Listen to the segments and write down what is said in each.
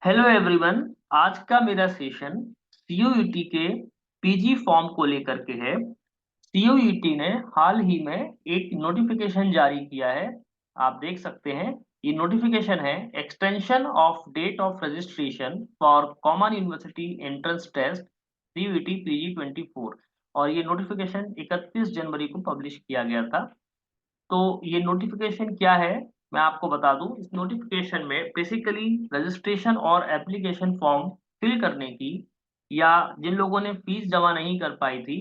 Hello everyone. आज का मेरा सेशन सीयूईटी के पीजी फॉर्म को लेकर के है। सीयूईटी ने हाल ही में एक नोटिफिकेशन जारी किया है। आप देख सकते हैं, ये नोटिफिकेशन है extension of date of registration for common university entrance test CUET PG 24। और ये नोटिफिकेशन 31 जनवरी को पब्लिश किया गया था। तो ये नोटिफिकेशन क्या है, मैं आपको बता दूं। इस नोटिफिकेशन में बेसिकली रजिस्ट्रेशन और एप्लीकेशन फॉर्म फिल करने की, या जिन लोगों ने फीस जमा नहीं कर पाई थी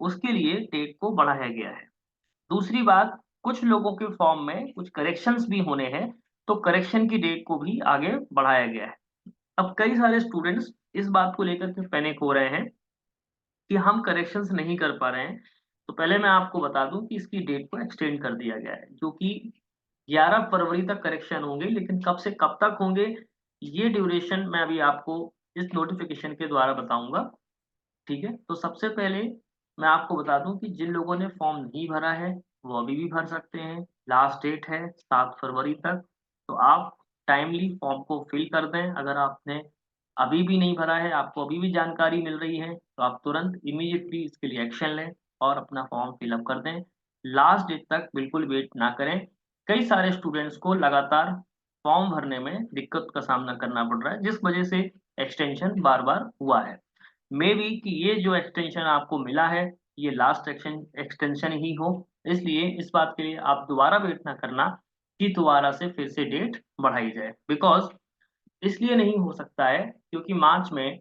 उसके लिए डेट को बढ़ाया गया है। दूसरी बात, कुछ लोगों के फॉर्म में कुछ करेक्शंस भी होने हैं, तो करेक्शन की डेट को भी आगे बढ़ाया गया है। अब कई सारे स्टूडेंट्स इस बात को लेकर के पैनिक हो रहे हैं कि हम करेक्शंस नहीं कर पा रहे हैं। तो पहले मैं आपको बता दूं कि इसकी डेट को एक्सटेंड कर दिया गया है, जो कि 11 फरवरी तक करेक्शन होंगे, लेकिन कब से कब तक होंगे ये ड्यूरेशन मैं अभी आपको इस नोटिफिकेशन के द्वारा बताऊंगा। ठीक है, तो सबसे पहले मैं आपको बता दूं कि जिन लोगों ने फॉर्म नहीं भरा है वो अभी भी भर सकते हैं। लास्ट डेट है 7 फरवरी तक। तो आप टाइमली फॉर्म को फिल कर दें। अगर आपने अभी भी नहीं भरा है, आपको अभी भी जानकारी मिल रही है, तो आप तुरंत इमीडिएटली इसके लिए एक्शन लें और अपना फॉर्म फिलअप कर दें। लास्ट डेट तक बिल्कुल वेट ना करें। कई सारे स्टूडेंट्स को लगातार फॉर्म भरने में दिक्कत का सामना करना पड़ रहा है, जिस वजह से एक्सटेंशन बार बार हुआ है। मे बी कि ये जो एक्सटेंशन आपको मिला है ये लास्ट एक्सटेंशन ही हो। इसलिए इस बात के लिए आप दोबारा वेट ना करना कि दोबारा से फिर से डेट बढ़ाई जाए। बिकॉज इसलिए नहीं हो सकता है क्योंकि मार्च में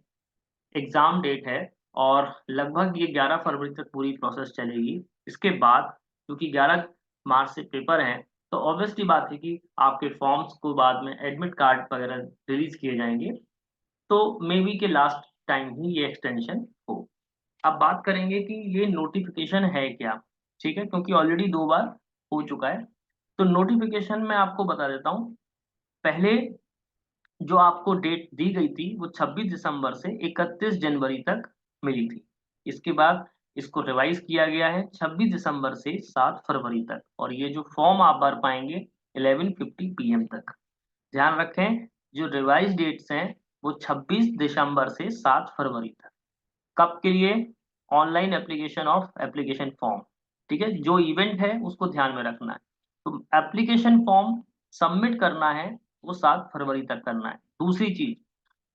एग्जाम डेट है, और लगभग ये 11 फरवरी तक पूरी प्रोसेस चलेगी। इसके बाद क्योंकि 11 मार्च से पेपर हैं, तो ऑब्वियसली बात है कि आपके फॉर्म्स को बाद में एडमिट कार्ड वगैरह रिलीज किए जाएंगे। तो मे बी के लास्ट टाइम ही ये एक्सटेंशन हो। अब बात करेंगे कि ये नोटिफिकेशन है क्या। ठीक है, क्योंकि ऑलरेडी 2 बार हो चुका है। तो नोटिफिकेशन में आपको बता देता हूँ। पहले जो आपको डेट दी गई थी वो 26 दिसंबर से 31 जनवरी तक मिली थी। इसके बाद इसको रिवाइज किया गया है 26 दिसंबर से 7 फरवरी तक, और ये जो फॉर्म आप भर पाएंगे 11:50 PM तक। ध्यान रखें, जो रिवाइज डेट्स हैं वो 26 दिसंबर से 7 फरवरी तक। कब के लिए? Online application of application form. ठीक है, जो इवेंट है उसको ध्यान में रखना है। तो एप्लीकेशन फॉर्म सबमिट करना है वो 7 फरवरी तक करना है। दूसरी चीज,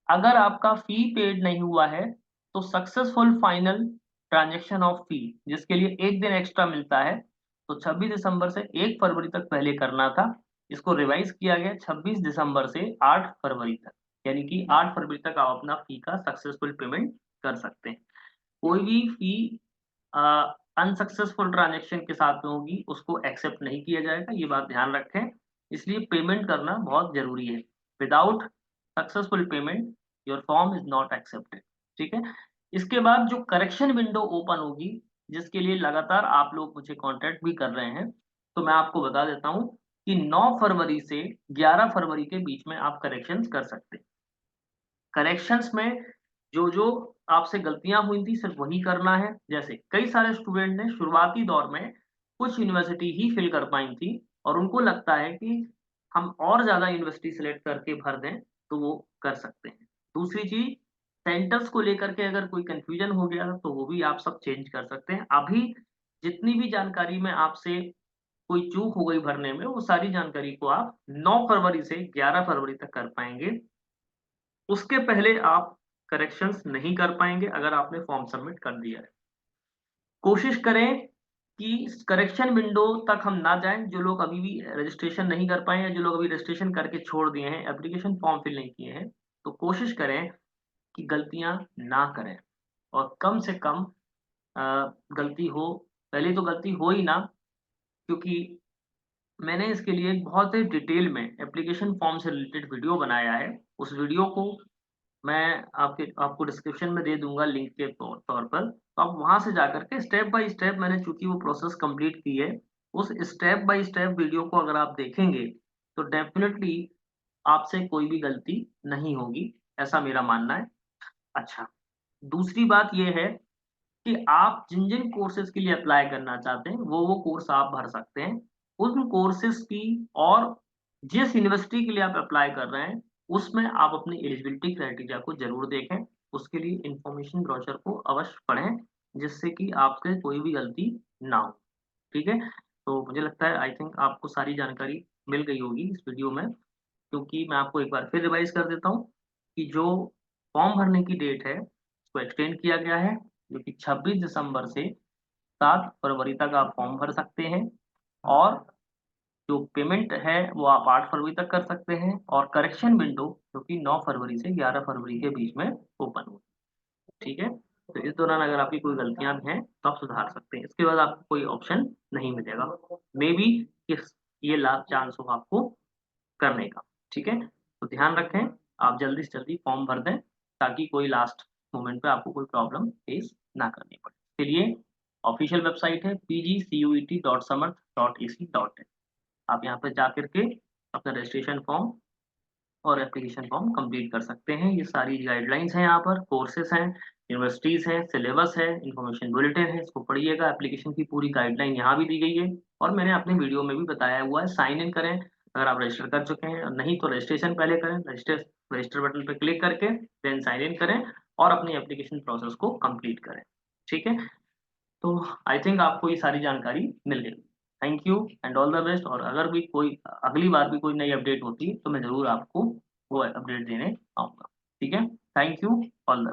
अगर आपका फी पेड नहीं हुआ है तो सक्सेसफुल फाइनल ट्रांजेक्शन ऑफ फी, जिसके लिए एक दिन एक्स्ट्रा मिलता है, तो 26 दिसंबर से 1 फरवरी तक पहले करना था। इसको रिवाइज किया गया 26 दिसंबर से 8 फरवरी तक, यानी कि 8 फरवरी तक आप अपना फी का सक्सेसफुल पेमेंट कर सकते हैं। कोई भी फी अनसक्सेसफुल ट्रांजेक्शन के साथ में होगी उसको एक्सेप्ट नहीं किया जाएगा, ये बात ध्यान रखें। इसलिए पेमेंट करना बहुत जरूरी है। Without successful payment your form is not accepted. ठीक है, इसके बाद जो करेक्शन विंडो ओपन होगी, जिसके लिए लगातार आप लोग मुझे कांटेक्ट भी कर रहे हैं, तो मैं आपको बता देता हूं कि 9 फरवरी से 11 फरवरी के बीच में आप करेक्शंस कर सकते हैं। करेक्शंस में जो जो आपसे गलतियां हुई थी सिर्फ वही करना है। जैसे कई सारे स्टूडेंट ने शुरुआती दौर में कुछ यूनिवर्सिटी ही फिल कर पाई थी, और उनको लगता है कि हम और ज्यादा यूनिवर्सिटी सिलेक्ट करके भर दें तो वो कर सकते हैं। दूसरी चीज, सेंटर्स को लेकर के अगर कोई कंफ्यूजन हो गया तो वो भी आप सब चेंज कर सकते हैं। अभी जितनी भी जानकारी में आपसे कोई चूक हो गई भरने में, वो सारी जानकारी को आप 9 फरवरी से 11 फरवरी तक कर पाएंगे। उसके पहले आप करेक्शंस नहीं कर पाएंगे अगर आपने फॉर्म सबमिट कर दिया है। कोशिश करें कि करेक्शन विंडो तक हम ना जाएं। जो लोग अभी भी रजिस्ट्रेशन नहीं कर पाए, या जो लोग अभी रजिस्ट्रेशन करके छोड़ दिए हैं, एप्लीकेशन फॉर्म फिल नहीं किए हैं, तो कोशिश करें कि गलतियां ना करें और कम से कम गलती हो। पहले तो गलती हो ही ना, क्योंकि मैंने इसके लिए एक बहुत ही डिटेल में एप्लीकेशन फॉर्म से रिलेटेड वीडियो बनाया है। उस वीडियो को मैं आपको डिस्क्रिप्शन में दे दूंगा लिंक के तौर पर। तो आप वहां से जाकर के स्टेप बाय स्टेप, मैंने चूंकि वो प्रोसेस कंप्लीट की है, उस स्टेप बाय स्टेप वीडियो को अगर आप देखेंगे तो डेफिनेटली आपसे कोई भी गलती नहीं होगी, ऐसा मेरा मानना है। अच्छा, दूसरी बात यह है कि आप जिन जिन कोर्सेज के लिए अप्लाई करना चाहते हैं वो कोर्स आप भर सकते हैं। उन कोर्सेज की, और जिस यूनिवर्सिटी के लिए आप अप्लाई कर रहे हैं उसमें आप अपनी एलिजिबिलिटी क्राइटेरिया को ज़रूर देखें। उसके लिए इन्फॉर्मेशन ब्रोशर को अवश्य पढ़ें, जिससे कि आपसे कोई भी गलती ना हो, ठीक है? तो मुझे लगता है आई थिंक आपको सारी जानकारी मिल गई होगी इस वीडियो में, क्योंकि मैं आपको एक बार फिर रिवाइज़ कर देता हूँ कि जो फॉर्म भरने की डेट है, उसको एक्सटेंड किया गया है, जो कि 26 दिसंबर से 7 फरवरी तक आप फॉर्म भर सकते हैं और जो पेमेंट है वो आप 8 फरवरी तक कर सकते हैं और करेक्शन विंडो जो कि 9 फरवरी से 11 फरवरी के बीच में ओपन हो, ठीक है? तो इस दौरान अगर आपकी कोई गलतियाँ भी हैं, तो आप सुधार सकते हैं। इसके बाद आपको कोई ऑप्शन नहीं मिलेगा। मेबी इस ये लास्ट चांस हो आपको करने का, ठीक है? तो ध्यान रखें, आप जल्दी से जल्दी फॉर्म भर दें, ताकि कोई लास्ट मोमेंट पे आपको कोई प्रॉब्लम फेस ना करनी पड़े। इसके लिए ऑफ़िशियल वेबसाइट है pgcut.samarth.ac.in। आप यहाँ पे जा कर के अपना रजिस्ट्रेशन फॉर्म और एप्लीकेशन फॉर्म कंप्लीट कर सकते हैं। ये सारी गाइडलाइंस हैं यहाँ पर, कोर्सेज़ हैं, यूनिवर्सिटीज़ हैं, सिलेबस है, इन्फॉर्मेशन बुलेटिन है, इसको पढ़िएगा। एप्लीकेशन की पूरी गाइडलाइन यहाँ भी दी गई है और मैंने अपने वीडियो में भी बताया हुआ है, साइन इन करें। अगर आप रजिस्टर कर चुके हैं, नहीं तो रजिस्ट्रेशन पहले करें, रजिस्टर बटन पे क्लिक करके देन साइन इन करें और अपनी एप्लीकेशन प्रोसेस को कंप्लीट करें। ठीक है? तो आई थिंक आपको ये सारी जानकारी मिल गई। Thank you and all the best. और अगर भी कोई अगली बार भी कोई नई अपडेट होती है, तो मैं ज़रूर आपको वो अपडेट देने आऊँगा। ठीक है? Thank you, all the